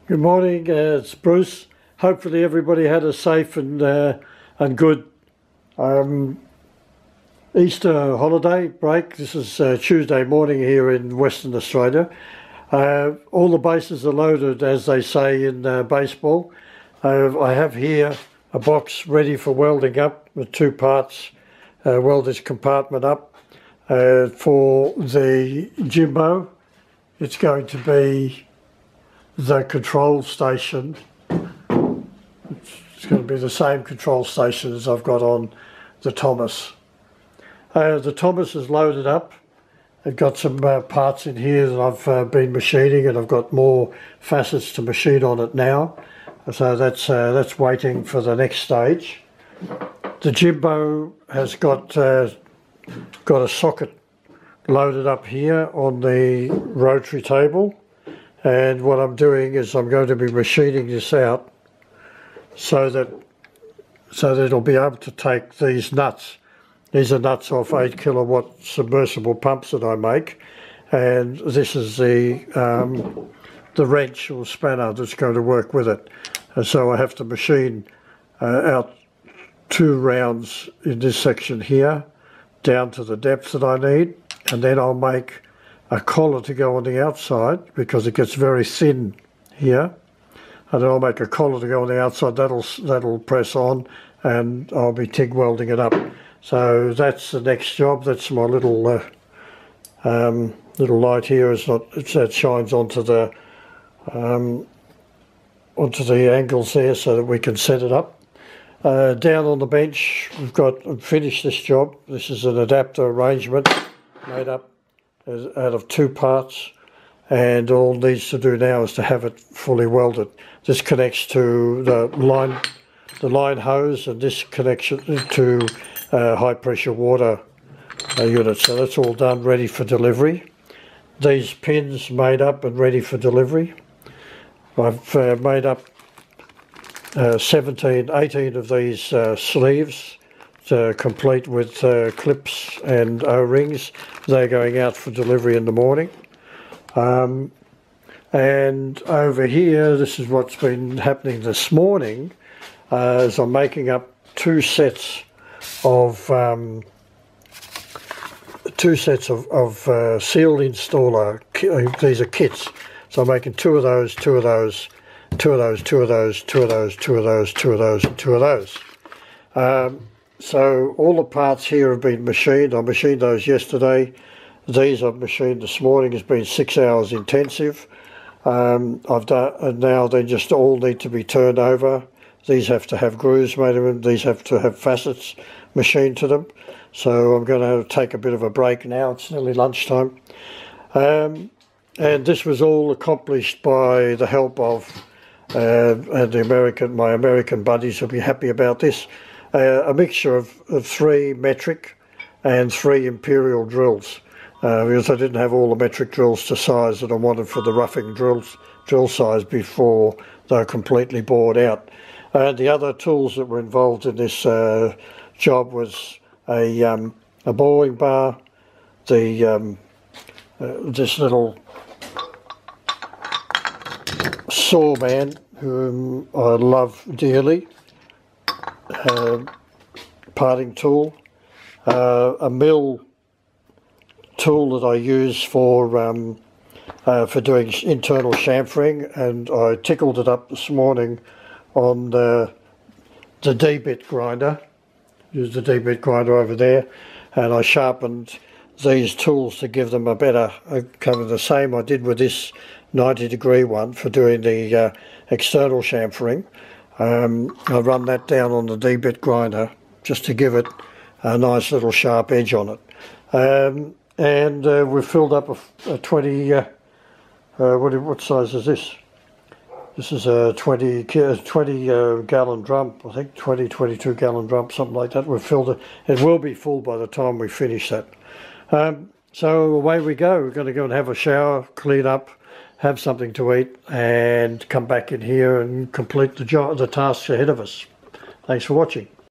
Good morning, it's Bruce. Hopefully everybody had a safe and good Easter holiday break. This is Tuesday morning here in Western Australia. All the bases are loaded, as they say in baseball. I have here a box ready for welding up with two parts. Weld this compartment up. For the Jimbo, it's going to be the control station. It's going to be the same control station as I've got on the Thomas. The Thomas is loaded up. I've got some parts in here that I've been machining, and I've got more facets to machine on it now. So that's waiting for the next stage. The Jimbo has got a socket loaded up here on the rotary table. And what I'm doing is I'm going to be machining this out so that it'll be able to take these nuts. These are nuts off 8 kilowatt submersible pumps that I make, and this is the wrench or spanner that's going to work with it. And so I have to machine out 2 rounds in this section here down to the depth that I need, and then I'll make a collar to go on the outside because it gets very thin here, and then I'll make a collar to go on the outside that'll press on, and I'll be TIG welding it up. So that's the next job. That's my little light here. That shines onto the angles there so that we can set it up. Down on the bench, I've finished this job. This is an adapter arrangement made up out of 2 parts, and all it needs to do now is to have it fully welded. This connects to the line hose, and this connection to high pressure water unit. So that's all done, ready for delivery. These pins made up and ready for delivery. I've made up 18 of these sleeves, complete with clips and O-rings. They're going out for delivery in the morning. And over here, this is what's been happening this morning, is I'm making up 2 sets of sealed installer. These are kits. So I'm making 2 of those, 2 of those, 2 of those, 2 of those, 2 of those, 2 of those, 2 of those, and 2 of those. So all the parts here have been machined. I machined those yesterday. These I've machined this morning. It's been 6 hours intensive. I've done, and now they just all need to be turned over. These have to have grooves made of them. These have to have facets machined to them. So I'm going to take a bit of a break now. It's nearly lunchtime. And this was all accomplished by the help of and my American buddies will be happy about this. A mixture of 3 metric and 3 imperial drills, because I didn't have all the metric drills to size that I wanted for the roughing drill size before they're completely bored out. And the other tools that were involved in this job was a boring bar, this little saw man whom I love dearly, parting tool, a mill tool that I use for doing internal chamfering, and I tickled it up this morning on the D-bit grinder. Used the D-bit grinder over there, and I sharpened these tools to give them a better cover. The same I did with this 90-degree one for doing the external chamfering. I run that down on the D-bit grinder just to give it a nice little sharp edge on it. And we've filled up a 20, what size is this? This is a 20 gallon drum, I think, 22 gallon drum, something like that. We've filled it. It will be full by the time we finish that. So away we go. We're going to go and have a shower, clean up, have something to eat, and come back in here and complete the tasks ahead of us. Thanks for watching.